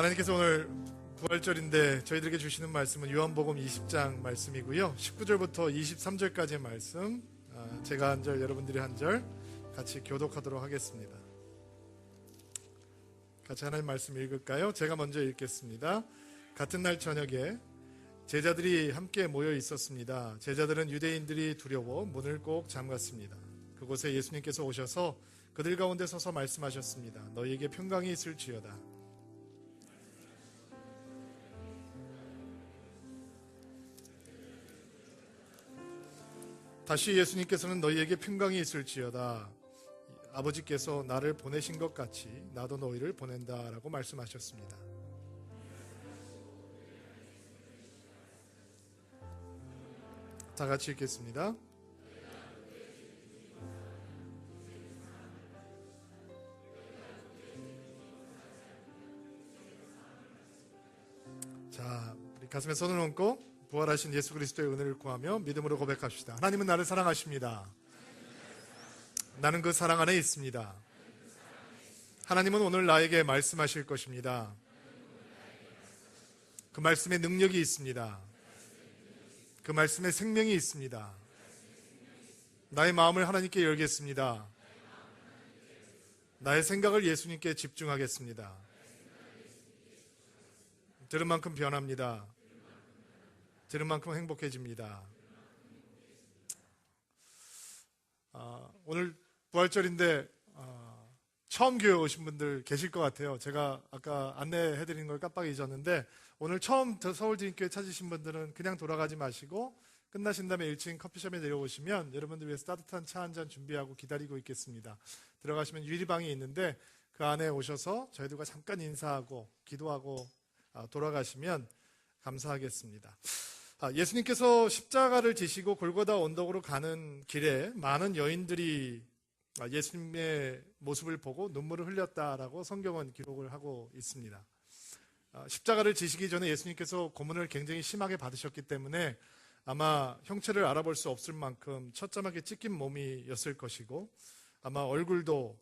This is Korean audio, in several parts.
하나님께서 오늘 부활절인데 저희들에게 주시는 말씀은 요한복음 20장 말씀이고요. 19절부터 23절까지의 말씀, 제가 한 절, 여러분들이 한 절 같이 교독하도록 하겠습니다. 같이 하나님 말씀 읽을까요? 제가 먼저 읽겠습니다. 같은 날 저녁에 제자들이 함께 모여 있었습니다. 제자들은 유대인들이 두려워 문을 꼭 잠갔습니다. 그곳에 예수님께서 오셔서 그들 가운데 서서 말씀하셨습니다. 너희에게 평강이 있을지어다. 다시 예수님께서는 너희에게 평강이 있을지어다. 아버지께서 나를 보내신 것 같이 나도 너희를 보낸다라고 말씀하셨습니다. 다 같이 읽겠습니다. 자, 우리 가슴에 손을 얹고 부활하신 예수 그리스도의 은혜를 구하며 믿음으로 고백합시다. 하나님은 나를 사랑하십니다. 나는 그 사랑 안에 있습니다. 하나님은 오늘 나에게 말씀하실 것입니다. 그 말씀에 능력이 있습니다. 그 말씀에 생명이 있습니다. 나의 마음을 하나님께 열겠습니다. 나의 생각을 예수님께 집중하겠습니다. 들은 만큼 변합니다. 들은 만큼 행복해집니다. 오늘 부활절인데 처음 교회 오신 분들 계실 것 같아요. 제가 아까 안내해드린 걸 깜빡 잊었는데 오늘 처음 서울주님교회 찾으신 분들은 그냥 돌아가지 마시고 끝나신 다음에 1층 커피숍에 내려오시면 여러분들 위해서 따뜻한 차 한 잔 준비하고 기다리고 있겠습니다. 들어가시면 유리방이 있는데 그 안에 오셔서 저희들과 잠깐 인사하고 기도하고 돌아가시면 감사하겠습니다. 예수님께서 십자가를 지시고 골고다 언덕으로 가는 길에 많은 여인들이 예수님의 모습을 보고 눈물을 흘렸다라고 성경은 기록을 하고 있습니다. 십자가를 지시기 전에 예수님께서 고문을 굉장히 심하게 받으셨기 때문에 아마 형체를 알아볼 수 없을 만큼 처참하게 찢긴 몸이었을 것이고 아마 얼굴도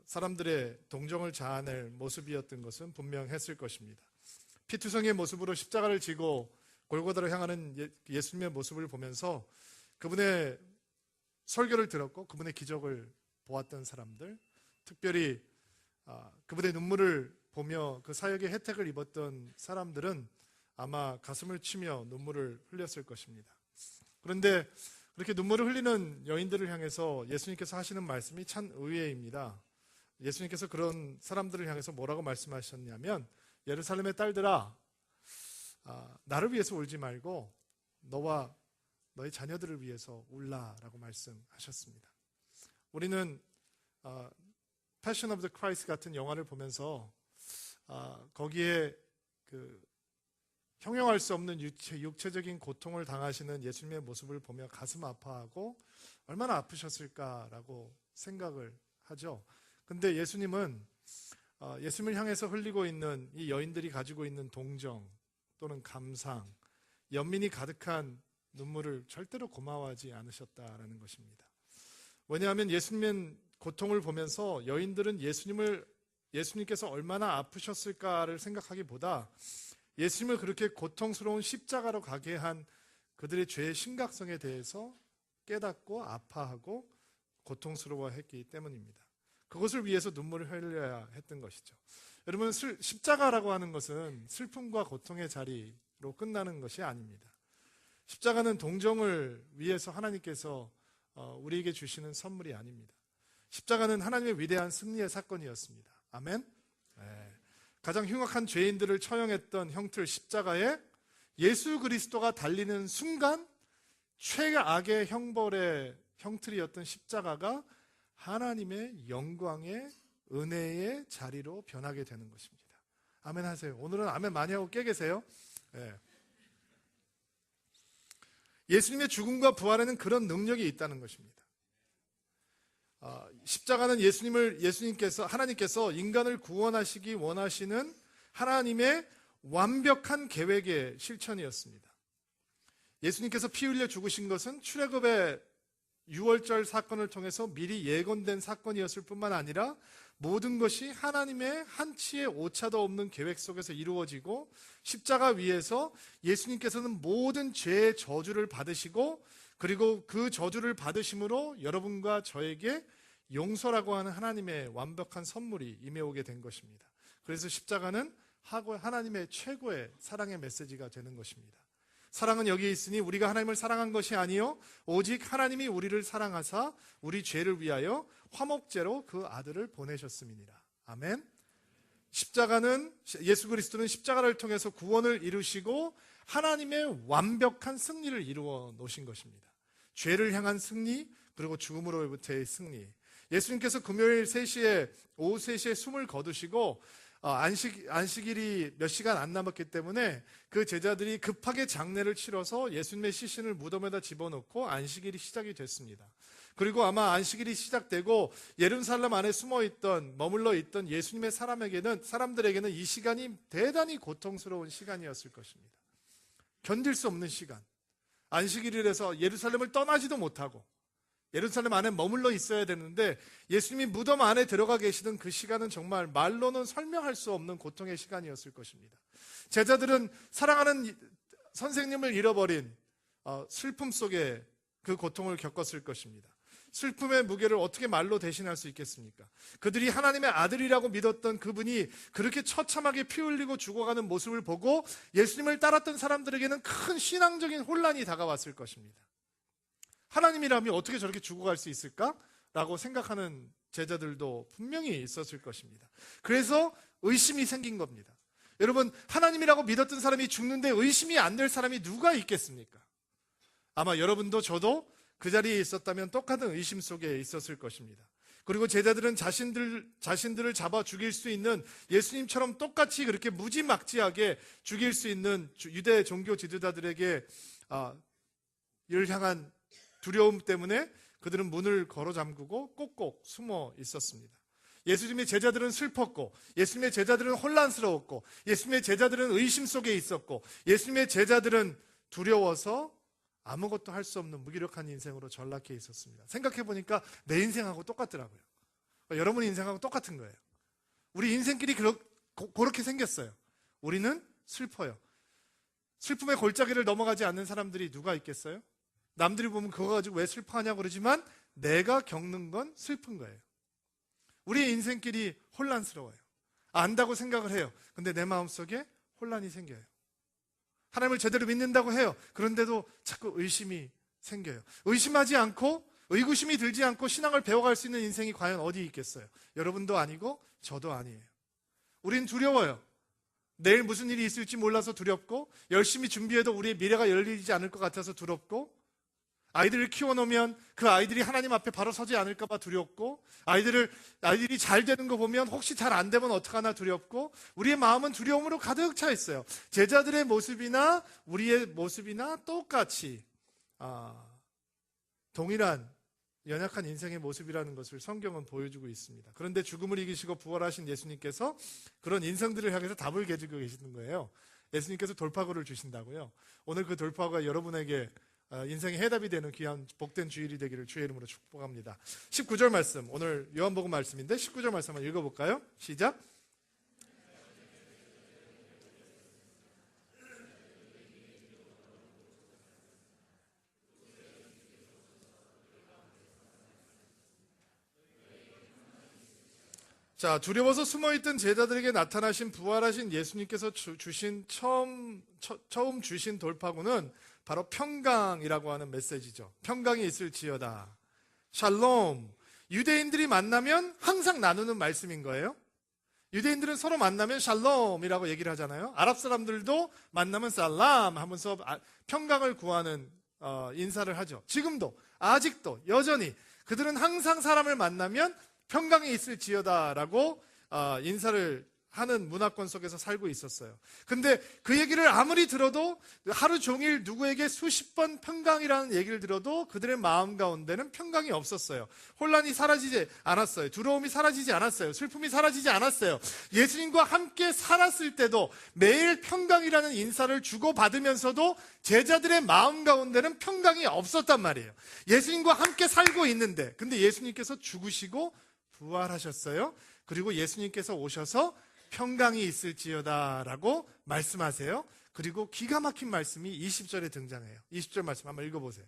사람들의 동정을 자아낼 모습이었던 것은 분명했을 것입니다. 피투성이의 모습으로 십자가를 지고 골고다로 향하는 예수님의 모습을 보면서 그분의 설교를 들었고 그분의 기적을 보았던 사람들, 특별히 그분의 눈물을 보며 그 사역의 혜택을 입었던 사람들은 아마 가슴을 치며 눈물을 흘렸을 것입니다. 그런데 그렇게 눈물을 흘리는 여인들을 향해서 예수님께서 하시는 말씀이 참 의외입니다. 예수님께서 그런 사람들을 향해서 뭐라고 말씀하셨냐면 예루살렘의 딸들아, 나를 위해서 울지 말고 너와 너의 자녀들을 위해서 울라라고 말씀하셨습니다. 우리는 Passion of the Christ 같은 영화를 보면서 거기에 그 형용할 수 없는 육체적인 고통을 당하시는 예수님의 모습을 보며 가슴 아파하고 얼마나 아프셨을까라고 생각을 하죠. 근데 예수님은 예수님을 향해서 흘리고 있는 이 여인들이 가지고 있는 동정 또는 감상, 연민이 가득한 눈물을 절대로 고마워하지 않으셨다라는 것입니다. 왜냐하면 예수님의 고통을 보면서 여인들은 예수님께서 얼마나 아프셨을까를 생각하기보다 예수님을 그렇게 고통스러운 십자가로 가게 한 그들의 죄의 심각성에 대해서 깨닫고 아파하고 고통스러워했기 때문입니다. 그것을 위해서 눈물을 흘려야 했던 것이죠. 여러분, 십자가라고 하는 것은 슬픔과 고통의 자리로 끝나는 것이 아닙니다. 십자가는 동정을 위해서 하나님께서 우리에게 주시는 선물이 아닙니다. 십자가는 하나님의 위대한 승리의 사건이었습니다. 아멘? 네. 가장 흉악한 죄인들을 처형했던 형틀 십자가에 예수 그리스도가 달리는 순간 최악의 형벌의 형틀이었던 십자가가 하나님의 영광의 은혜의 자리로 변하게 되는 것입니다. 아멘 하세요. 오늘은 아멘 많이 하고 깨 계세요? 네. 예수님의 죽음과 부활에는 그런 능력이 있다는 것입니다. 십자가는 하나님께서 인간을 구원하시기 원하시는 하나님의 완벽한 계획의 실천이었습니다. 예수님께서 피 흘려 죽으신 것은 출애굽의 유월절 사건을 통해서 미리 예견된 사건이었을 뿐만 아니라 모든 것이 하나님의 한치의 오차도 없는 계획 속에서 이루어지고 십자가 위에서 예수님께서는 모든 죄의 저주를 받으시고 그리고 그 저주를 받으심으로 여러분과 저에게 용서라고 하는 하나님의 완벽한 선물이 임해오게 된 것입니다. 그래서 십자가는 하나님의 최고의 사랑의 메시지가 되는 것입니다. 사랑은 여기에 있으니 우리가 하나님을 사랑한 것이 아니요 오직 하나님이 우리를 사랑하사 우리 죄를 위하여 화목제로 그 아들을 보내셨음이니라. 아멘. 십자가는 예수 그리스도는 십자가를 통해서 구원을 이루시고 하나님의 완벽한 승리를 이루어 놓으신 것입니다. 죄를 향한 승리 그리고 죽음으로부터의 승리. 예수님께서 금요일 3시에 오후 3시에 숨을 거두시고 안식일이 몇 시간 안 남았기 때문에 그 제자들이 급하게 장례를 치러서 예수님의 시신을 무덤에다 집어넣고 안식일이 시작이 됐습니다. 그리고 아마 안식일이 시작되고 예루살렘 안에 머물러 있던 예수님의 사람들에게는 이 시간이 대단히 고통스러운 시간이었을 것입니다. 견딜 수 없는 시간. 안식일이라서 예루살렘을 떠나지도 못하고 예루살렘 안에 머물러 있어야 되는데 예수님이 무덤 안에 들어가 계시던 그 시간은 정말 말로는 설명할 수 없는 고통의 시간이었을 것입니다. 제자들은 사랑하는 선생님을 잃어버린 슬픔 속에 그 고통을 겪었을 것입니다. 슬픔의 무게를 어떻게 말로 대신할 수 있겠습니까? 그들이 하나님의 아들이라고 믿었던 그분이 그렇게 처참하게 피 흘리고 죽어가는 모습을 보고 예수님을 따랐던 사람들에게는 큰 신앙적인 혼란이 다가왔을 것입니다. 하나님이라면 어떻게 저렇게 죽어갈 수 있을까? 라고 생각하는 제자들도 분명히 있었을 것입니다. 그래서 의심이 생긴 겁니다. 여러분, 하나님이라고 믿었던 사람이 죽는데 의심이 안 될 사람이 누가 있겠습니까? 아마 여러분도 저도 그 자리에 있었다면 똑같은 의심 속에 있었을 것입니다. 그리고 제자들은 자신들을 잡아 죽일 수 있는 예수님처럼 똑같이 그렇게 무지막지하게 죽일 수 있는 유대 종교 지도자들에게 이를 향한 두려움 때문에 그들은 문을 걸어 잠그고 꼭꼭 숨어 있었습니다. 예수님의 제자들은 슬펐고 예수님의 제자들은 혼란스러웠고 예수님의 제자들은 의심 속에 있었고 예수님의 제자들은 두려워서 아무것도 할 수 없는 무기력한 인생으로 전락해 있었습니다. 생각해보니까 내 인생하고 똑같더라고요. 여러분 인생하고 똑같은 거예요. 우리 인생길이 그렇게 생겼어요. 우리는 슬퍼요. 슬픔의 골짜기를 넘어가지 않는 사람들이 누가 있겠어요? 남들이 보면 그거 가지고 왜 슬퍼하냐고 그러지만 내가 겪는 건 슬픈 거예요. 우리의 인생길이 혼란스러워요. 안다고 생각을 해요. 근데 내 마음속에 혼란이 생겨요. 하나님을 제대로 믿는다고 해요. 그런데도 자꾸 의심이 생겨요. 의심하지 않고 의구심이 들지 않고 신앙을 배워갈 수 있는 인생이 과연 어디 있겠어요? 여러분도 아니고 저도 아니에요. 우린 두려워요. 내일 무슨 일이 있을지 몰라서 두렵고 열심히 준비해도 우리의 미래가 열리지 않을 것 같아서 두렵고 아이들을 키워놓으면 그 아이들이 하나님 앞에 바로 서지 않을까 봐 두렵고 아이들이 잘 되는 거 보면 혹시 잘 안 되면 어떡하나 두렵고 우리의 마음은 두려움으로 가득 차 있어요. 제자들의 모습이나 우리의 모습이나 똑같이 동일한 연약한 인생의 모습이라는 것을 성경은 보여주고 있습니다. 그런데 죽음을 이기시고 부활하신 예수님께서 그런 인생들을 향해서 답을 가지고 계시는 거예요. 예수님께서 돌파구를 주신다고요. 오늘 그 돌파구가 여러분에게 인생의 해답이 되는 귀한 복된 주일이 되기를 주의 이름으로 축복합니다. 19절 말씀, 오늘 요한복음 말씀인데 19절 말씀 한번 읽어볼까요? 시작. 자, 두려워서 숨어있던 제자들에게 나타나신 부활하신 예수님께서 주신 처음 주신 돌파구는 바로 평강이라고 하는 메시지죠. 평강이 있을지어다. 샬롬. 유대인들이 만나면 항상 나누는 말씀인 거예요. 유대인들은 서로 만나면 샬롬이라고 얘기를 하잖아요. 아랍 사람들도 만나면 살람 하면서 평강을 구하는 인사를 하죠. 지금도 아직도 여전히 그들은 항상 사람을 만나면 평강이 있을지어다라고 인사를 하는 문화권 속에서 살고 있었어요. 근데 그 얘기를 아무리 들어도 하루 종일 누구에게 수십 번 평강이라는 얘기를 들어도 그들의 마음 가운데는 평강이 없었어요. 혼란이 사라지지 않았어요. 두려움이 사라지지 않았어요. 슬픔이 사라지지 않았어요. 예수님과 함께 살았을 때도 매일 평강이라는 인사를 주고받으면서도 제자들의 마음 가운데는 평강이 없었단 말이에요. 예수님과 함께 살고 있는데, 근데 예수님께서 죽으시고 부활하셨어요. 그리고 예수님께서 오셔서 평강이 있을지어다 라고 말씀하세요. 그리고 기가 막힌 말씀이 20절에 등장해요. 20절 말씀 한번 읽어보세요.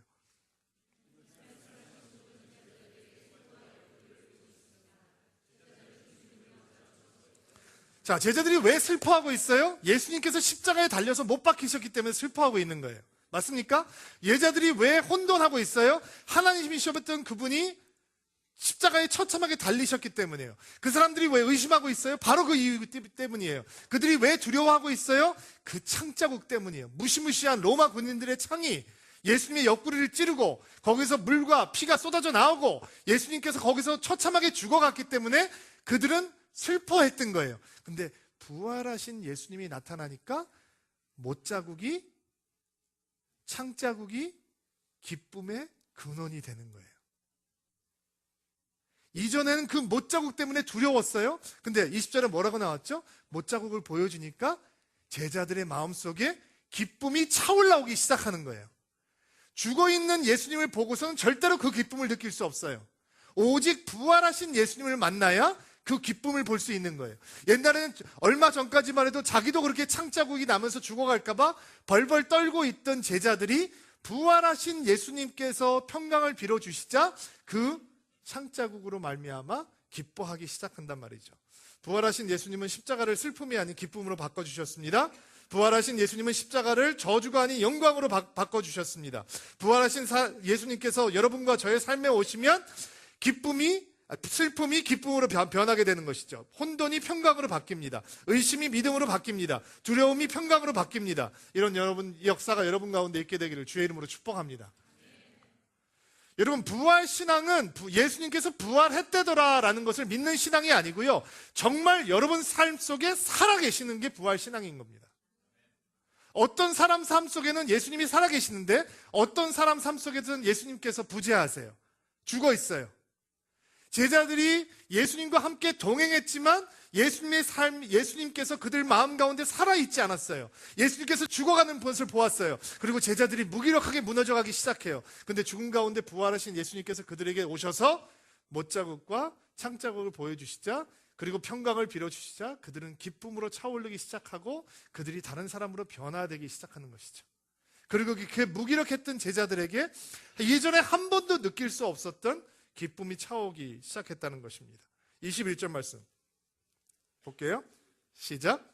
자, 제자들이 왜 슬퍼하고 있어요? 예수님께서 십자가에 달려서 못 박히셨기 때문에 슬퍼하고 있는 거예요. 맞습니까? 제자들이 왜 혼돈하고 있어요? 하나님이셨던 그분이 십자가에 처참하게 달리셨기 때문이에요. 그 사람들이 왜 의심하고 있어요? 바로 그 이유 때문이에요. 그들이 왜 두려워하고 있어요? 그 창자국 때문이에요. 무시무시한 로마 군인들의 창이 예수님의 옆구리를 찌르고 거기서 물과 피가 쏟아져 나오고 예수님께서 거기서 처참하게 죽어갔기 때문에 그들은 슬퍼했던 거예요. 근데 부활하신 예수님이 나타나니까 못자국이, 창자국이 기쁨의 근원이 되는 거예요. 이전에는 그 못자국 때문에 두려웠어요. 근데 20절에 뭐라고 나왔죠? 못자국을 보여주니까 제자들의 마음속에 기쁨이 차올라오기 시작하는 거예요. 죽어있는 예수님을 보고서는 절대로 그 기쁨을 느낄 수 없어요. 오직 부활하신 예수님을 만나야 그 기쁨을 볼 수 있는 거예요. 옛날에는 얼마 전까지만 해도 자기도 그렇게 창자국이 나면서 죽어갈까봐 벌벌 떨고 있던 제자들이 부활하신 예수님께서 평강을 빌어주시자 그 창자국으로 말미암아 기뻐하기 시작한단 말이죠. 부활하신 예수님은 십자가를 슬픔이 아닌 기쁨으로 바꿔주셨습니다. 부활하신 예수님은 십자가를 저주가 아닌 영광으로 바꿔주셨습니다. 부활하신 예수님께서 여러분과 저의 삶에 오시면 슬픔이 기쁨으로 변하게 되는 것이죠. 혼돈이 평강으로 바뀝니다. 의심이 믿음으로 바뀝니다. 두려움이 평강으로 바뀝니다. 이런 역사가 여러분 가운데 있게 되기를 주의 이름으로 축복합니다. 여러분, 부활 신앙은 예수님께서 부활했대더라라는 것을 믿는 신앙이 아니고요, 정말 여러분 삶 속에 살아계시는 게 부활 신앙인 겁니다. 어떤 사람 삶 속에는 예수님이 살아계시는데 어떤 사람 삶 속에서는 예수님께서 부재하세요. 죽어 있어요. 제자들이 예수님과 함께 동행했지만 예수님께서 그들 마음 가운데 살아있지 않았어요. 예수님께서 죽어가는 것을 보았어요. 그리고 제자들이 무기력하게 무너져가기 시작해요. 근데 죽음 가운데 부활하신 예수님께서 그들에게 오셔서 못자국과 창자국을 보여주시자, 그리고 평강을 빌어주시자 그들은 기쁨으로 차오르기 시작하고 그들이 다른 사람으로 변화되기 시작하는 것이죠. 그리고 그 무기력했던 제자들에게 예전에 한 번도 느낄 수 없었던 기쁨이 차오기 시작했다는 것입니다. 21절 말씀 볼게요. 시작.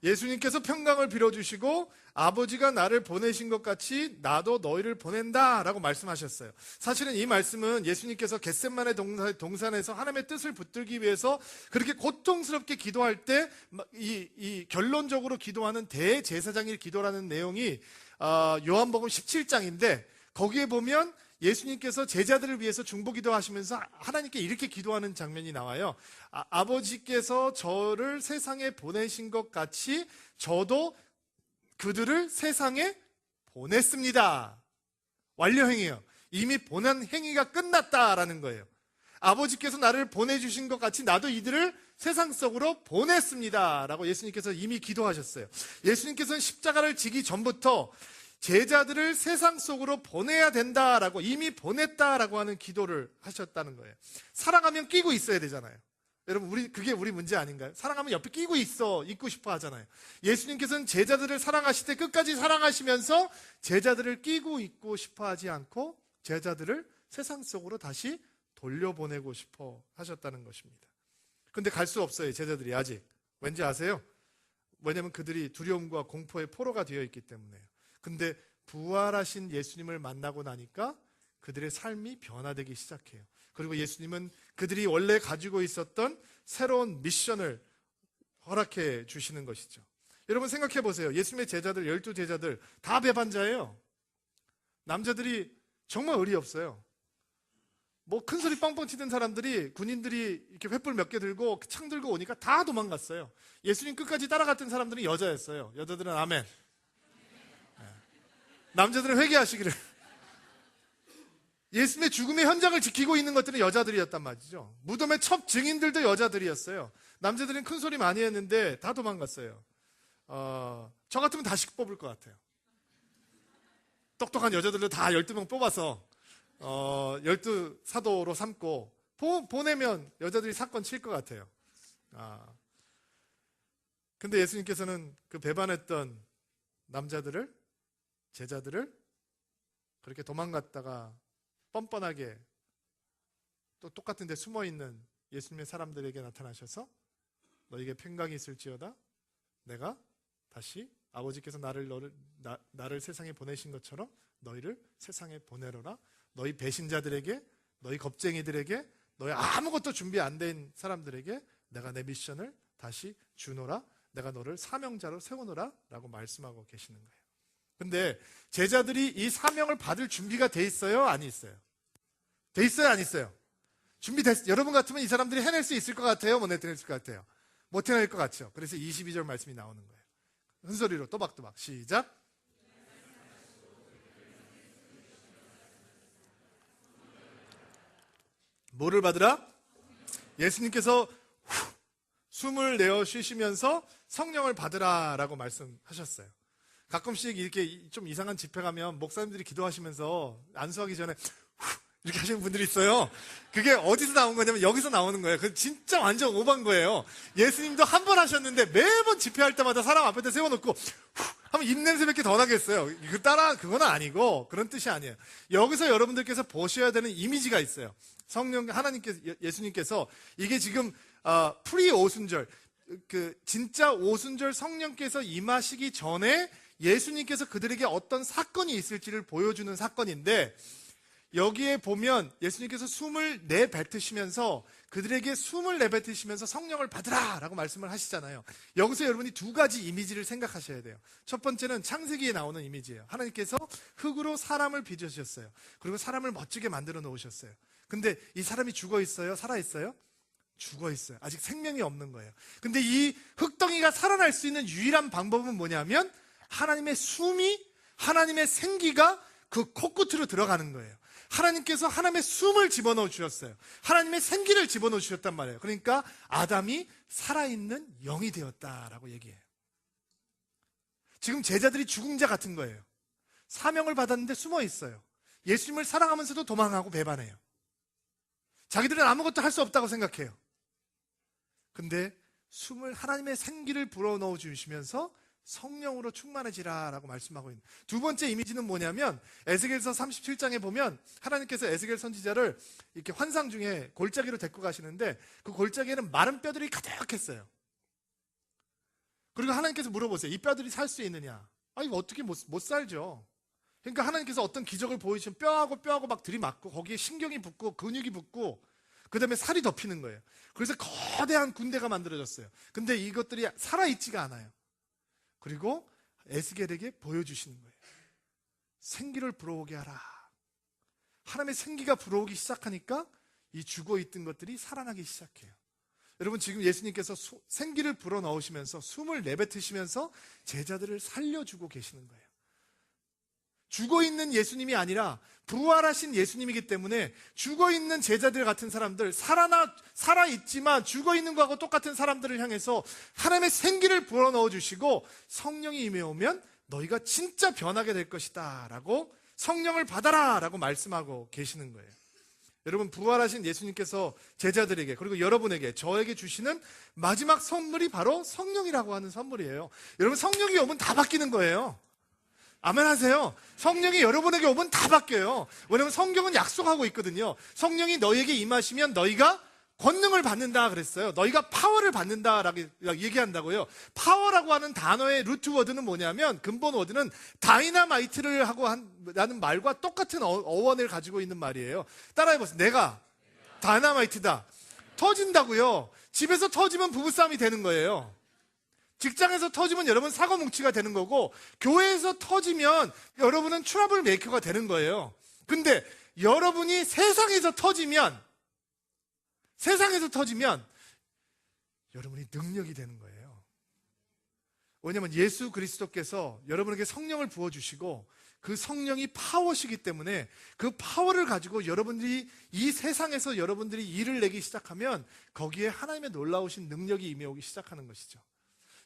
예수님께서 평강을 빌어주시고 아버지가 나를 보내신 것 같이 나도 너희를 보낸다 라고 말씀하셨어요. 사실은 이 말씀은 예수님께서 겟셋마네 동산에서 하나님의 뜻을 붙들기 위해서 그렇게 고통스럽게 기도할 때 이 결론적으로 기도하는 대제사장일 기도라는 내용이 요한복음 17장인데, 거기에 보면 예수님께서 제자들을 위해서 중보기도 하시면서 하나님께 이렇게 기도하는 장면이 나와요. 아버지께서 저를 세상에 보내신 것 같이 저도 그들을 세상에 보냈습니다. 완료행위예요. 이미 보낸 행위가 끝났다라는 거예요. 아버지께서 나를 보내주신 것 같이 나도 이들을 세상 속으로 보냈습니다 라고 예수님께서 이미 기도하셨어요. 예수님께서는 십자가를 지기 전부터 제자들을 세상 속으로 보내야 된다라고, 이미 보냈다라고 하는 기도를 하셨다는 거예요. 사랑하면 끼고 있어야 되잖아요. 여러분, 그게 우리 문제 아닌가요? 사랑하면 옆에 있고 싶어 하잖아요. 예수님께서는 제자들을 사랑하실 때 끝까지 사랑하시면서 제자들을 끼고 있고 싶어 하지 않고 제자들을 세상 속으로 다시 돌려보내고 싶어 하셨다는 것입니다. 근데 갈 수 없어요, 제자들이 아직. 왠지 아세요? 왜냐하면 그들이 두려움과 공포의 포로가 되어 있기 때문에요. 근데 부활하신 예수님을 만나고 나니까 그들의 삶이 변화되기 시작해요. 그리고 예수님은 그들이 원래 가지고 있었던 새로운 미션을 허락해 주시는 것이죠. 여러분 생각해 보세요. 예수님의 제자들, 12 제자들 다 배반자예요. 남자들이 정말 의리 없어요. 뭐 큰 소리 뻥뻥 치던 사람들이, 군인들이 이렇게 횃불 몇 개 들고 창 들고 오니까 다 도망갔어요. 예수님 끝까지 따라갔던 사람들은 여자였어요. 여자들은 아멘. 남자들은 회개하시기를. 예수님의 죽음의 현장을 지키고 있는 것들은 여자들이었단 말이죠. 무덤의 첫 증인들도 여자들이었어요. 남자들은 큰 소리 많이 했는데 다 도망갔어요. 저 같으면 다시 뽑을 것 같아요. 똑똑한 여자들도 다 12명 뽑아서 12사도로 삼고 보내면 여자들이 사건 칠 것 같아요. 근데 예수님께서는 그 배반했던 남자들을, 제자들을 그렇게 도망갔다가 뻔뻔하게 또 똑같은 데 숨어있는 예수님의 사람들에게 나타나셔서 너에게 평강이 있을지어다, 내가 다시 아버지께서 나를 세상에 보내신 것처럼 너희를 세상에 보내러라. 너희 배신자들에게, 너희 겁쟁이들에게, 너희 아무것도 준비 안 된 사람들에게 내가 내 미션을 다시 주노라. 내가 너를 사명자로 세우노라 라고 말씀하고 계시는 거예요. 근데 제자들이 이 사명을 받을 준비가 돼 있어요? 안 있어요? 돼 있어요? 안 있어요? 준비됐어요? 여러분 같으면 이 사람들이 해낼 수 있을 것 같아요? 못 해낼 것 같아요? 못 해낼 것 같죠? 그래서 22절 말씀이 나오는 거예요. 흔소리로 또박또박 시작. 뭐를 받으라? 예수님께서 숨을 내어 쉬시면서 성령을 받으라 라고 말씀하셨어요. 가끔씩 이렇게 좀 이상한 집회 가면 목사님들이 기도하시면서 안수하기 전에 이렇게 하시는 분들이 있어요. 그게 어디서 나온 거냐면 여기서 나오는 거예요. 그 진짜 완전 오반 거예요. 예수님도 한 번 하셨는데 매번 집회할 때마다 사람 앞에다 세워놓고 하면 입냄새 몇 개 더 나겠어요. 그건 아니고 그런 뜻이 아니에요. 여기서 여러분들께서 보셔야 되는 이미지가 있어요. 성령 하나님께서, 예수님께서 이게 지금 프리 오순절, 그 진짜 오순절 성령께서 임하시기 전에 예수님께서 그들에게 어떤 사건이 있을지를 보여주는 사건인데, 여기에 보면 예수님께서 숨을 내뱉으시면서 그들에게 숨을 내뱉으시면서 성령을 받으라 라고 말씀을 하시잖아요. 여기서 여러분이 두 가지 이미지를 생각하셔야 돼요. 첫 번째는 창세기에 나오는 이미지예요. 하나님께서 흙으로 사람을 빚으셨어요. 그리고 사람을 멋지게 만들어 놓으셨어요. 근데 이 사람이 죽어 있어요? 살아 있어요? 죽어 있어요. 아직 생명이 없는 거예요. 근데 이 흙덩이가 살아날 수 있는 유일한 방법은 뭐냐면 하나님의 숨이, 하나님의 생기가 그 코끝으로 들어가는 거예요. 하나님께서 하나님의 숨을 집어넣어 주셨어요. 하나님의 생기를 집어넣어 주셨단 말이에요. 그러니까 아담이 살아있는 영이 되었다라고 얘기해요. 지금 제자들이 죽은 자 같은 거예요. 사명을 받았는데 숨어 있어요. 예수님을 사랑하면서도 도망하고 배반해요. 자기들은 아무것도 할 수 없다고 생각해요. 근데 숨을, 하나님의 생기를 불어넣어 주시면서 성령으로 충만해지라라고 말씀하고 있는 두 번째 이미지는 뭐냐면, 에스겔서 37장에 보면 하나님께서 에스겔 선지자를 이렇게 환상 중에 골짜기로 데리고 가시는데 그 골짜기에는 마른 뼈들이 가득했어요. 그리고 하나님께서 물어보세요. 이 뼈들이 살 수 있느냐? 이거 어떻게 못 살죠. 그러니까 하나님께서 어떤 기적을 보이시면 뼈하고 막 들이맞고 거기에 신경이 붙고 근육이 붙고 그 다음에 살이 덮이는 거예요. 그래서 거대한 군대가 만들어졌어요. 근데 이것들이 살아있지가 않아요. 그리고 에스겔에게 보여주시는 거예요. 생기를 불어오게 하라. 하나님의 생기가 불어오기 시작하니까 이 죽어있던 것들이 살아나기 시작해요. 여러분, 지금 예수님께서 생기를 불어넣으시면서 숨을 내뱉으시면서 제자들을 살려주고 계시는 거예요. 죽어있는 예수님이 아니라 부활하신 예수님이기 때문에 죽어있는 제자들 같은 사람들, 살아있지만 죽어있는 거하고 똑같은 사람들을 향해서 하나님의 생기를 불어넣어 주시고 성령이 임해오면 너희가 진짜 변하게 될 것이다 라고, 성령을 받아라 라고 말씀하고 계시는 거예요. 여러분, 부활하신 예수님께서 제자들에게, 그리고 여러분에게, 저에게 주시는 마지막 선물이 바로 성령이라고 하는 선물이에요. 여러분, 성령이 오면 다 바뀌는 거예요. 아멘 하세요. 성령이 여러분에게 오면 다 바뀌어요. 왜냐하면 성경은 약속하고 있거든요. 성령이 너희에게 임하시면 너희가 권능을 받는다 그랬어요. 너희가 파워를 받는다라고 얘기한다고요. 파워라고 하는 단어의 루트 워드는 뭐냐면, 근본 워드는 다이나마이트를 하고 라는 말과 똑같은 어원을 가지고 있는 말이에요. 따라해보세요. 내가 다이나마이트다. 터진다고요. 집에서 터지면 부부싸움이 되는 거예요. 직장에서 터지면 여러분 사고 뭉치가 되는 거고, 교회에서 터지면 여러분은 트러블 메이커가 되는 거예요. 근데 여러분이 세상에서 터지면 여러분이 능력이 되는 거예요. 왜냐하면 예수 그리스도께서 여러분에게 성령을 부어주시고 그 성령이 파워시기 때문에 그 파워를 가지고 여러분들이 이 세상에서 여러분들이 일을 내기 시작하면 거기에 하나님의 놀라우신 능력이 임해오기 시작하는 것이죠.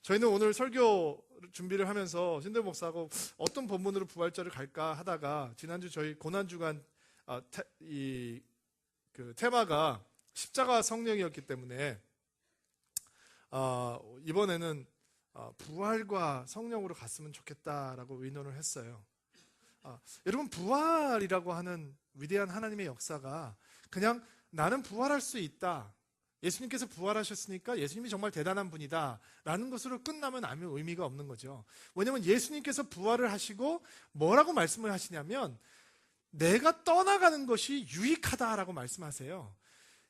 저희는 오늘 설교 준비를 하면서 신대 목사하고 어떤 본문으로 부활절을 갈까 하다가 지난주 저희 고난주간 그 테마가 십자가 성령이었기 때문에 이번에는 부활과 성령으로 갔으면 좋겠다라고 의논을 했어요. 여러분, 부활이라고 하는 위대한 하나님의 역사가 그냥 나는 부활할 수 있다, 예수님께서 부활하셨으니까 예수님이 정말 대단한 분이다 라는 것으로 끝나면 아무 의미가 없는 거죠. 왜냐하면 예수님께서 부활을 하시고 뭐라고 말씀을 하시냐면 내가 떠나가는 것이 유익하다라고 말씀하세요.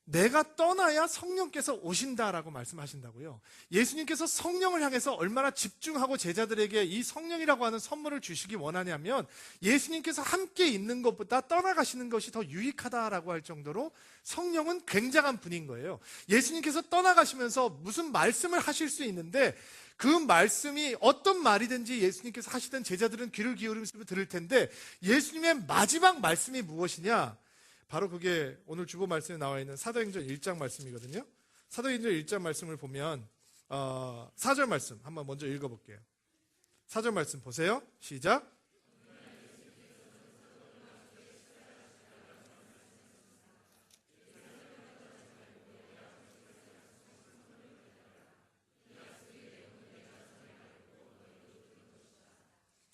내가 떠나야 성령께서 오신다라고 말씀하신다고요. 예수님께서 성령을 향해서 얼마나 집중하고 제자들에게 이 성령이라고 하는 선물을 주시기 원하냐면 예수님께서 함께 있는 것보다 떠나가시는 것이 더 유익하다라고 할 정도로 성령은 굉장한 분인 거예요. 예수님께서 떠나가시면서 무슨 말씀을 하실 수 있는데 그 말씀이 어떤 말이든지 예수님께서 하시던 제자들은 귀를 기울이면서 들을 텐데 예수님의 마지막 말씀이 무엇이냐? 바로 그게 오늘 주보 말씀에 나와 있는 사도행전 1장 말씀이거든요. 사도행전 1장 말씀을 보면 4절 말씀 한번 먼저 읽어볼게요. 4절 말씀 보세요. 시작.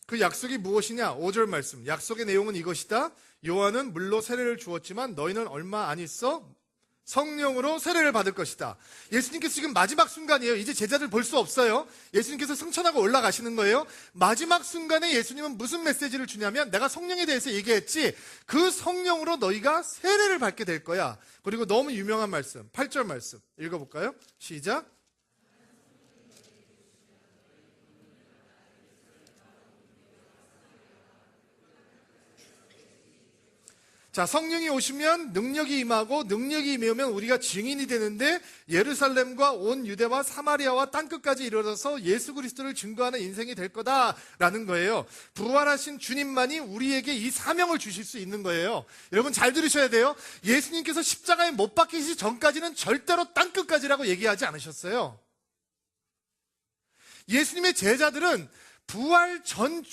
그 약속이 무엇이냐? 5절 말씀. 약속의 내용은 이것이다. 요한은 물로 세례를 주었지만 너희는 얼마 안 있어 성령으로 세례를 받을 것이다. 예수님께서 지금 마지막 순간이에요. 이제 제자들 볼 수 없어요. 예수님께서 승천하고 올라가시는 거예요. 마지막 순간에 예수님은 무슨 메시지를 주냐면 내가 성령에 대해서 얘기했지, 그 성령으로 너희가 세례를 받게 될 거야. 그리고 너무 유명한 말씀 8절 말씀 읽어볼까요? 시작. 자, 성령이 오시면 능력이 임하고 능력이 임하면 우리가 증인이 되는데 예루살렘과 온 유대와 사마리아와 땅끝까지 이르러서 예수 그리스도를 증거하는 인생이 될 거다라는 거예요. 부활하신 주님만이 우리에게 이 사명을 주실 수 있는 거예요. 여러분 잘 들으셔야 돼요. 예수님께서 십자가에 못 박히시기 전까지는 절대로 땅끝까지라고 얘기하지 않으셨어요. 예수님의 제자들은 부활 전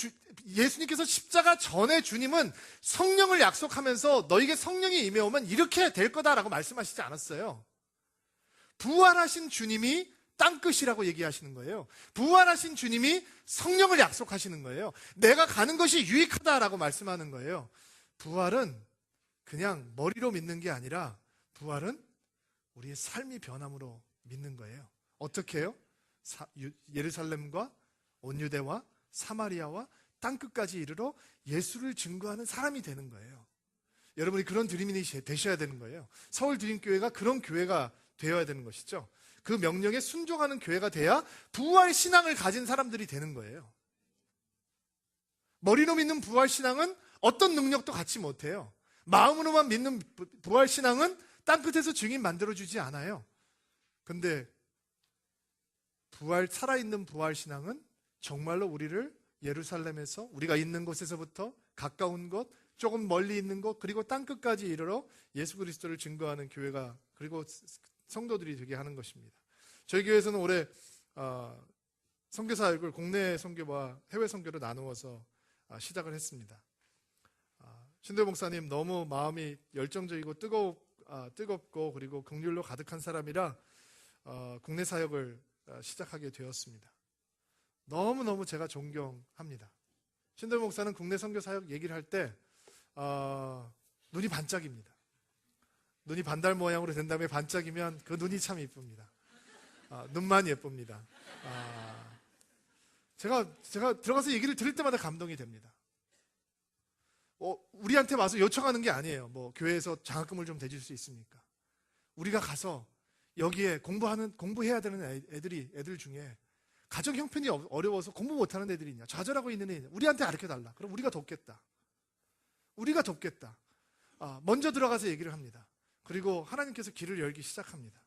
예수님께서 십자가 전에 주님은 성령을 약속하면서 너에게 성령이 임해오면 이렇게 될 거다라고 말씀하시지 않았어요. 부활하신 주님이 땅끝이라고 얘기하시는 거예요. 부활하신 주님이 성령을 약속하시는 거예요. 내가 가는 것이 유익하다라고 말씀하는 거예요. 부활은 그냥 머리로 믿는 게 아니라 부활은 우리의 삶이 변함으로 믿는 거예요. 어떻게 해요? 예루살렘과 온 유대와 사마리아와 땅끝까지 이르러 예수를 증거하는 사람이 되는 거예요. 여러분이 그런 드림인이 되셔야 되는 거예요. 서울 드림교회가 그런 교회가 되어야 되는 것이죠. 그 명령에 순종하는 교회가 돼야 부활 신앙을 가진 사람들이 되는 거예요. 머리로 믿는 부활 신앙은 어떤 능력도 갖지 못해요. 마음으로만 믿는 부활 신앙은 땅끝에서 증인 만들어주지 않아요. 근데 살아있는 부활 신앙은 정말로 우리를 예루살렘에서 우리가 있는 곳에서부터 가까운 곳, 조금 멀리 있는 곳, 그리고 땅끝까지 이르러 예수 그리스도를 증거하는 교회가 그리고 성도들이 되게 하는 것입니다. 저희 교회에서는 올해 선교사역을 국내 선교와 해외 선교로 나누어서 시작을 했습니다. 신도영 목사님 너무 마음이 열정적이고 뜨겁고 그리고 긍휼로 가득한 사람이라 국내 사역을 시작하게 되었습니다. 너무너무 제가 존경합니다. 신도영 목사는 국내 선교 사역 얘기를 할 때 눈이 반짝입니다. 눈이 반달 모양으로 된 다음에 반짝이면 그 눈이 참 예쁩니다. 눈만 예쁩니다. 제가 들어가서 얘기를 들을 때마다 감동이 됩니다. 우리한테 와서 요청하는 게 아니에요. 뭐 교회에서 장학금을 좀 대줄 수 있습니까? 우리가 가서 여기에 공부해야 되는 애들 중에 가정 형편이 어려워서 공부 못하는 애들이 있냐? 좌절하고 있는 애들, 우리한테 가르쳐달라. 그럼 우리가 돕겠다. 우리가 돕겠다. 먼저 들어가서 얘기를 합니다. 그리고 하나님께서 길을 열기 시작합니다.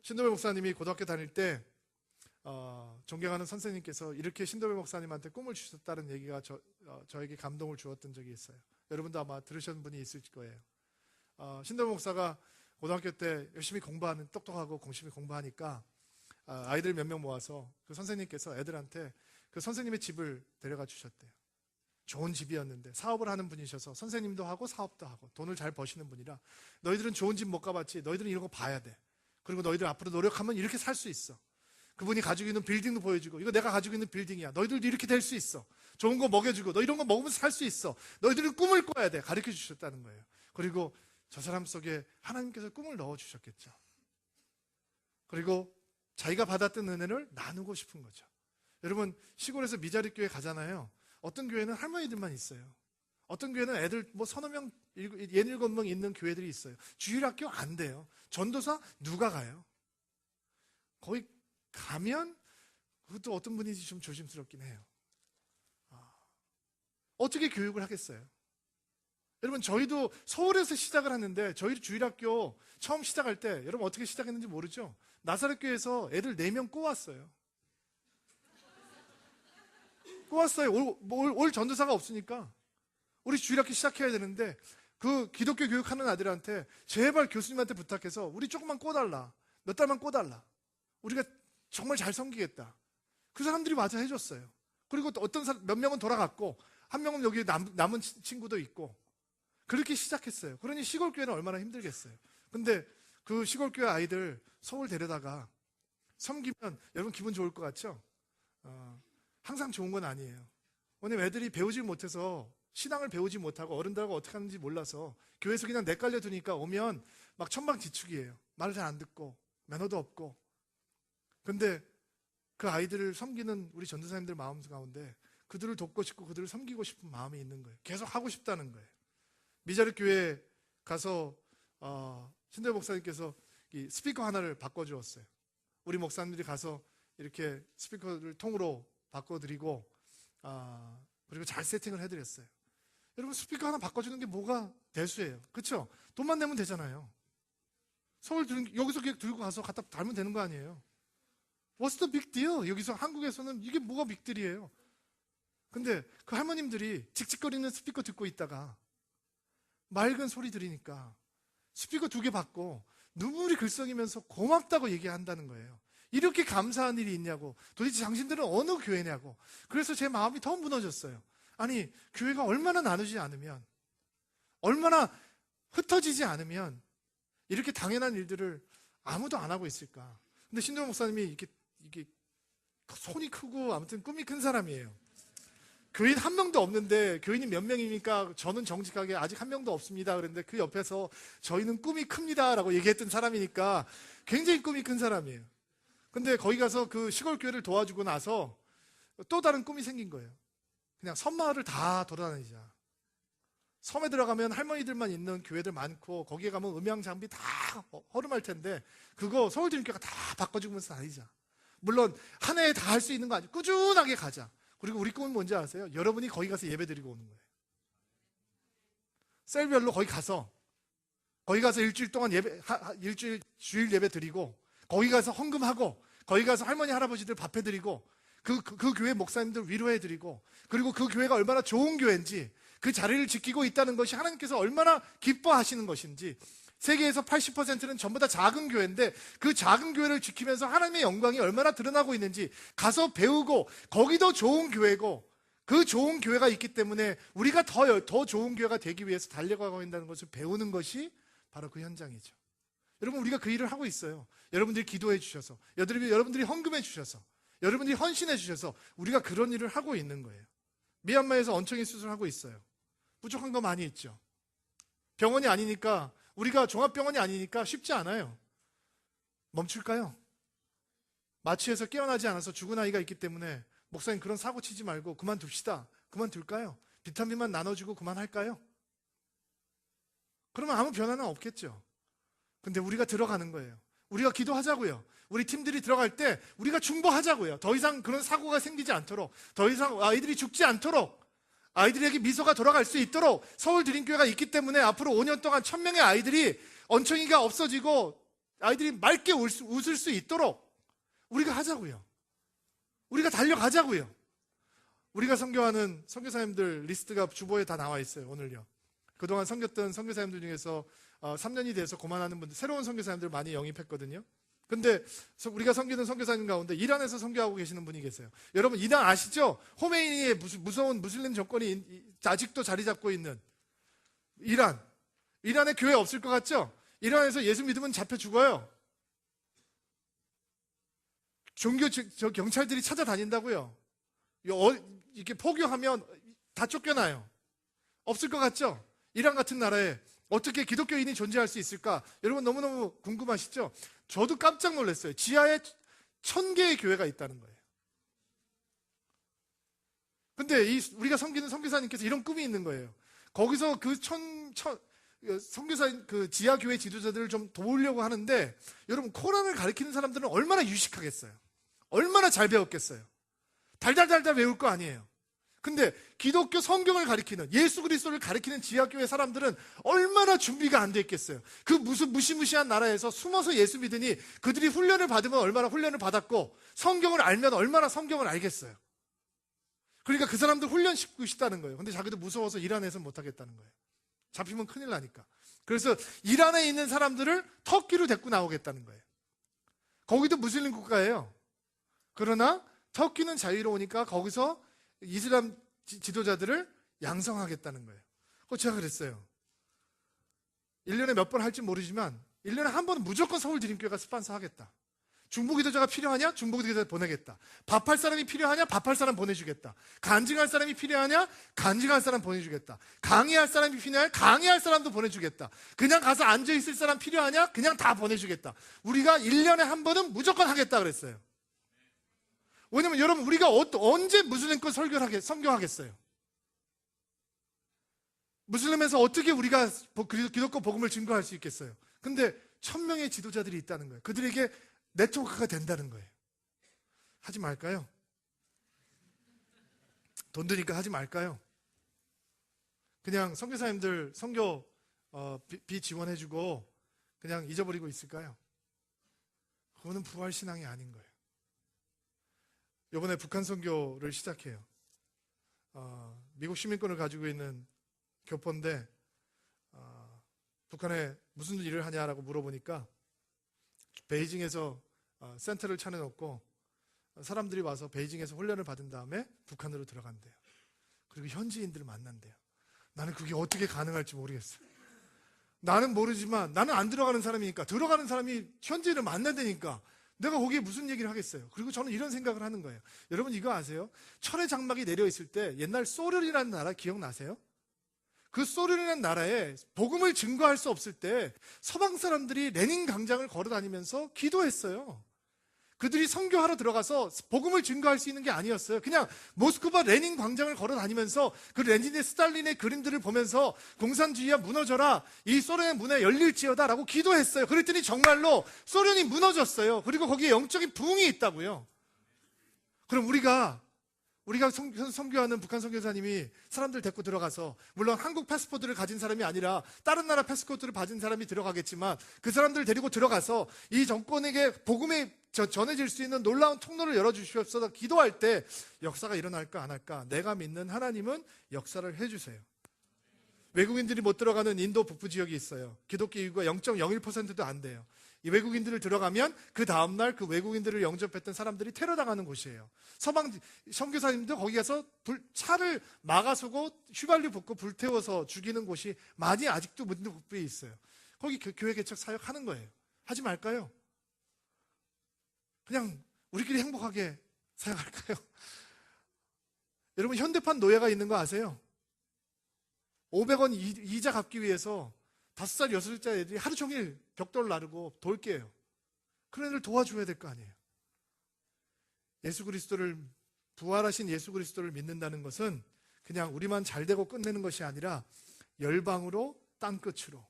신도배 목사님이 고등학교 다닐 때 존경하는 선생님께서 이렇게 신도배 목사님한테 꿈을 주셨다는 얘기가 저에게 감동을 주었던 적이 있어요. 여러분도 아마 들으신 분이 있을 거예요. 신도배 목사가 고등학교 때 열심히 공부하는, 똑똑하고 공심히 공부하니까 아이들 몇 명 모아서 그 선생님께서 애들한테 그 선생님의 집을 데려가 주셨대요. 좋은 집이었는데 사업을 하는 분이셔서 선생님도 하고 사업도 하고 돈을 잘 버시는 분이라, 너희들은 좋은 집 못 가봤지, 너희들은 이런 거 봐야 돼. 그리고 너희들 앞으로 노력하면 이렇게 살 수 있어. 그분이 가지고 있는 빌딩도 보여주고, 이거 내가 가지고 있는 빌딩이야, 너희들도 이렇게 될 수 있어. 좋은 거 먹여주고, 너 이런 거 먹으면서 살 수 있어. 너희들은 꿈을 꿔야 돼. 가르쳐 주셨다는 거예요. 그리고 저 사람 속에 하나님께서 꿈을 넣어주셨겠죠. 그리고 자기가 받았던 은혜를 나누고 싶은 거죠. 여러분, 시골에서 미자립 교회 가잖아요. 어떤 교회는 할머니들만 있어요. 어떤 교회는 애들 서너 명, 67명 있는 교회들이 있어요. 주일학교 안 돼요. 전도사 누가 가요? 거기 가면 그것도 어떤 분인지 좀 조심스럽긴 해요. 어떻게 교육을 하겠어요? 여러분, 저희도 서울에서 시작을 하는데, 저희 주일학교 처음 시작할 때 여러분 어떻게 시작했는지 모르죠? 나사렛 교회에서 애들 4명 꼬았어요. 꼬았어요. 올 전도사가 없으니까 우리 주일학교 시작해야 되는데, 그 기독교 교육하는 아들한테 제발 교수님한테 부탁해서 우리 조금만 꼬달라, 몇 달만 꼬달라, 우리가 정말 잘 섬기겠다. 그 사람들이 맞아 해줬어요. 그리고 또 어떤 사람 몇 명은 돌아갔고, 한 명은 여기 남은 친구도 있고, 그렇게 시작했어요. 그러니 시골교회는 얼마나 힘들겠어요. 근데 그 시골교회 아이들 서울 데려다가 섬기면 여러분 기분 좋을 것 같죠? 항상 좋은 건 아니에요. 왜냐면 애들이 배우지 못해서, 신앙을 배우지 못하고 어른들하고 어떻게 하는지 몰라서 교회에서 그냥 내깔려 두니까 오면 막 천방지축이에요. 말을 잘 안 듣고 매너도 없고. 근데 그 아이들을 섬기는 우리 전도사님들 마음 가운데 그들을 돕고 싶고 그들을 섬기고 싶은 마음이 있는 거예요. 계속 하고 싶다는 거예요. 미자립 교회에 가서 신도엽 목사님께서 이 스피커 하나를 바꿔주었어요. 우리 목사님들이 가서 이렇게 스피커를 통으로 바꿔드리고, 그리고 잘 세팅을 해드렸어요. 여러분, 스피커 하나 바꿔주는 게 뭐가 대수예요. 그렇죠? 돈만 내면 되잖아요. 여기서 그냥 들고 가서 갖다 달면 되는 거 아니에요. What's the big deal? 여기서 한국에서는 이게 뭐가 빅딜이에요. 근데 그 할머님들이 칙칙거리는 스피커 듣고 있다가 맑은 소리 들으니까 스피커 2개 받고 눈물이 글썽이면서 고맙다고 얘기한다는 거예요. 이렇게 감사한 일이 있냐고. 도대체 당신들은 어느 교회냐고. 그래서 제 마음이 더 무너졌어요. 아니, 교회가 얼마나 나누지 않으면, 얼마나 흩어지지 않으면 이렇게 당연한 일들을 아무도 안 하고 있을까. 근데 신도영 목사님이 이게 손이 크고 아무튼 꿈이 큰 사람이에요. 교인 한 명도 없는데, 교인이 몇 명입니까? 저는 정직하게 아직 한 명도 없습니다. 그런데 그 옆에서 저희는 꿈이 큽니다 라고 얘기했던 사람이니까 굉장히 꿈이 큰 사람이에요. 근데 거기 가서 그 시골 교회를 도와주고 나서 또 다른 꿈이 생긴 거예요. 그냥 섬마을을 다 돌아다니자. 섬에 들어가면 할머니들만 있는 교회들 많고, 거기에 가면 음향 장비 다 허름할 텐데 그거 서울주님교회가 다 바꿔주면서 다니자. 물론 한 해에 다 할 수 있는 거 아니고 꾸준하게 가자. 그리고 우리 꿈은 뭔지 아세요? 여러분이 거기 가서 예배 드리고 오는 거예요. 셀별로 거기 가서 일주일 동안 주일 예배 드리고, 거기 가서 헌금하고, 거기 가서 할머니 할아버지들 밥해 드리고, 그 교회 목사님들 위로해 드리고, 그리고 그 교회가 얼마나 좋은 교회인지, 그 자리를 지키고 있다는 것이 하나님께서 얼마나 기뻐하시는 것인지, 세계에서 80%는 전부 다 작은 교회인데 그 작은 교회를 지키면서 하나님의 영광이 얼마나 드러나고 있는지 가서 배우고, 거기도 좋은 교회고 그 좋은 교회가 있기 때문에 우리가 더 좋은 교회가 되기 위해서 달려가고 있다는 것을 배우는 것이 바로 그 현장이죠. 여러분, 우리가 그 일을 하고 있어요. 여러분들이 기도해 주셔서, 여러분들이 헌금해 주셔서, 여러분들이 헌신해 주셔서 우리가 그런 일을 하고 있는 거예요. 미얀마에서 얹혀기 수술하고 있어요. 부족한 거 많이 있죠. 병원이 아니니까, 우리가 종합병원이 아니니까 쉽지 않아요. 멈출까요? 마취해서 깨어나지 않아서 죽은 아이가 있기 때문에 목사님 그런 사고 치지 말고 그만둡시다. 그만둘까요? 비타민만 나눠주고 그만할까요? 그러면 아무 변화는 없겠죠. 근데 우리가 들어가는 거예요. 우리가 기도하자고요. 우리 팀들이 들어갈 때 우리가 중보하자고요. 더 이상 그런 사고가 생기지 않도록, 더 이상 아이들이 죽지 않도록, 아이들에게 미소가 돌아갈 수 있도록 서울 드림교회가 있기 때문에 앞으로 5년 동안 1000명의 아이들이 얹혀기가 없어지고 아이들이 맑게 웃을 수 있도록 우리가 하자고요. 우리가 달려가자고요. 우리가 선교하는 선교사님들 리스트가 주보에 다 나와 있어요. 오늘요. 그동안 선교했던 선교사님들 중에서 3년이 돼서 고만하는 분들, 새로운 선교사님들 많이 영입했거든요. 근데 우리가 섬기는 선교사님 가운데 이란에서 선교하고 계시는 분이 계세요. 여러분 이란 아시죠? 호메이니의 무서운 무슬림 정권이 아직도 자리 잡고 있는 이란에 교회 없을 것 같죠? 이란에서 예수 믿으면 잡혀 죽어요. 종교 경찰들이 찾아다닌다고요. 이렇게 포교하면 다 쫓겨나요. 없을 것 같죠? 이란 같은 나라에 어떻게 기독교인이 존재할 수 있을까? 여러분 너무너무 궁금하시죠? 저도 깜짝 놀랐어요. 지하에 1000개의 교회가 있다는 거예요. 근데 우리가 섬기는 선교사님께서 이런 꿈이 있는 거예요. 거기서 그 선교사 그 지하 교회 지도자들을 좀 도우려고 하는데, 여러분 코란을 가르치는 사람들은 얼마나 유식하겠어요. 얼마나 잘 배웠겠어요. 달달달달 외울 거 아니에요. 근데 기독교 성경을 가리키는, 예수 그리스도를 가리키는 지하교회 사람들은 얼마나 준비가 안 돼 있겠어요. 그 무슨 무시무시한 나라에서 숨어서 예수 믿으니 그들이 훈련을 받으면 얼마나 훈련을 받았고 성경을 알면 얼마나 성경을 알겠어요. 그러니까 그 사람들 훈련시키고 싶다는 거예요. 근데 자기도 무서워서 이란에서 못하겠다는 거예요. 잡히면 큰일 나니까. 그래서 이란에 있는 사람들을 터키로 데리고 나오겠다는 거예요. 거기도 무슬림 국가예요. 그러나 터키는 자유로우니까 거기서 이슬람 지도자들을 양성하겠다는 거예요. 제가 그랬어요. 1년에 몇 번 할지 모르지만 1년에 한 번은 무조건 서울 드림교회가 스폰서 하겠다. 중보기도자가 필요하냐? 중보기도자 보내겠다. 밥할 사람이 필요하냐? 밥할 사람 보내주겠다. 간증할 사람이 필요하냐? 간증할 사람 보내주겠다. 강의할 사람이 필요하냐? 강의할 사람도 보내주겠다. 그냥 가서 앉아있을 사람 필요하냐? 그냥 다 보내주겠다. 우리가 1년에 한 번은 무조건 하겠다 그랬어요. 왜냐면 여러분 우리가 언제 무슬림권 선교하겠어요? 무슬림에서 어떻게 우리가 기독교 복음을 증거할 수 있겠어요? 근데 1000명의 지도자들이 있다는 거예요. 그들에게 네트워크가 된다는 거예요. 하지 말까요? 돈 드니까 하지 말까요? 그냥 선교사님들 선교 비지원해주고 그냥 잊어버리고 있을까요? 그거는 부활신앙이 아닌 거예요. 이번에 북한 선교를 시작해요. 미국 시민권을 가지고 있는 교포인데 북한에 무슨 일을 하냐라고 물어보니까 베이징에서 센터를 차려놓고 사람들이 와서 베이징에서 훈련을 받은 다음에 북한으로 들어간대요. 그리고 현지인들을 만난대요. 나는 그게 어떻게 가능할지 모르겠어요. 나는 모르지만 나는 안 들어가는 사람이니까, 들어가는 사람이 현지인을 만난다니까 내가 거기에 무슨 얘기를 하겠어요. 그리고 저는 이런 생각을 하는 거예요. 여러분 이거 아세요? 철의 장막이 내려있을 때 옛날 소련이라는 나라 기억나세요? 그 소련이라는 나라에 복음을 증거할 수 없을 때 서방 사람들이 레닌 광장을 걸어다니면서 기도했어요. 그들이 선교하러 들어가서 복음을 증거할 수 있는 게 아니었어요. 그냥 모스크바 레닌 광장을 걸어다니면서 그 레닌의 스탈린의 그림들을 보면서 공산주의야 무너져라, 이 소련의 문에 열릴지어다 라고 기도했어요. 그랬더니 정말로 소련이 무너졌어요. 그리고 거기에 영적인 부흥이 있다고요. 그럼 우리가 선교하는 북한 선교사님이 사람들 데리고 들어가서, 물론 한국 패스포트를 가진 사람이 아니라 다른 나라 패스포트를 가진 사람이 들어가겠지만 그 사람들 데리고 들어가서 이 정권에게 복음이 전해질 수 있는 놀라운 통로를 열어주시옵소서 기도할 때 역사가 일어날까 안 할까? 내가 믿는 하나님은 역사를 해주세요. 외국인들이 못 들어가는 인도 북부 지역이 있어요. 기독교 인구가 0.01%도 안 돼요. 이 외국인들을 들어가면 그 다음날 그 외국인들을 영접했던 사람들이 테러당하는 곳이에요. 서방 선교사님도 거기 가서 차를 막아서고 휘발유 붓고 불태워서 죽이는 곳이 많이 아직도 인도 북부에 있어요. 거기 교회 개척 사역하는 거예요. 하지 말까요? 그냥 우리끼리 행복하게 사역할까요? 여러분 현대판 노예가 있는 거 아세요? 500원 이자 갚기 위해서 5살, 6살짜리 애들이 하루 종일 벽돌 나르고 돌 깨요. 그런 애들 도와줘야 될 거 아니에요. 예수 그리스도를, 부활하신 예수 그리스도를 믿는다는 것은 그냥 우리만 잘되고 끝내는 것이 아니라 열방으로 땅끝으로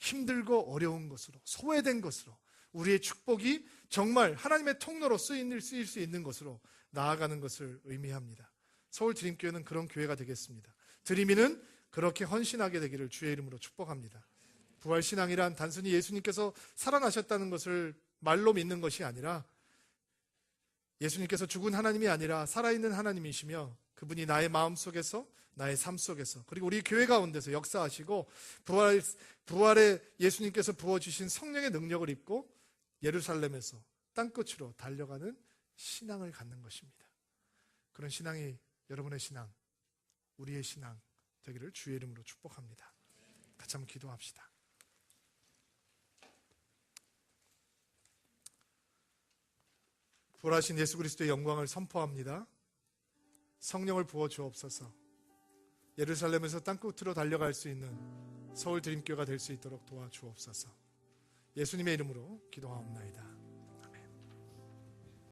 힘들고 어려운 것으로 소외된 것으로 우리의 축복이 정말 하나님의 통로로 쓰일 수 있는 것으로 나아가는 것을 의미합니다. 서울 드림교회는 그런 교회가 되겠습니다. 드림이는 그렇게 헌신하게 되기를 주의 이름으로 축복합니다. 부활신앙이란 단순히 예수님께서 살아나셨다는 것을 말로 믿는 것이 아니라 예수님께서 죽은 하나님이 아니라 살아있는 하나님이시며 그분이 나의 마음속에서 나의 삶 속에서 그리고 우리 교회 가운데서 역사하시고 부활에 예수님께서 부어주신 성령의 능력을 입고 예루살렘에서 땅끝으로 달려가는 신앙을 갖는 것입니다. 그런 신앙이 여러분의 신앙, 우리의 신앙 되기를 주의 이름으로 축복합니다. 같이 한번 기도합시다. 부활하신 예수 그리스도의 영광을 선포합니다. 성령을 부어 주옵소서. 예루살렘에서 땅끝으로 달려갈 수 있는 서울 드림교회가 될 수 있도록 도와주옵소서. 예수님의 이름으로 기도하옵나이다.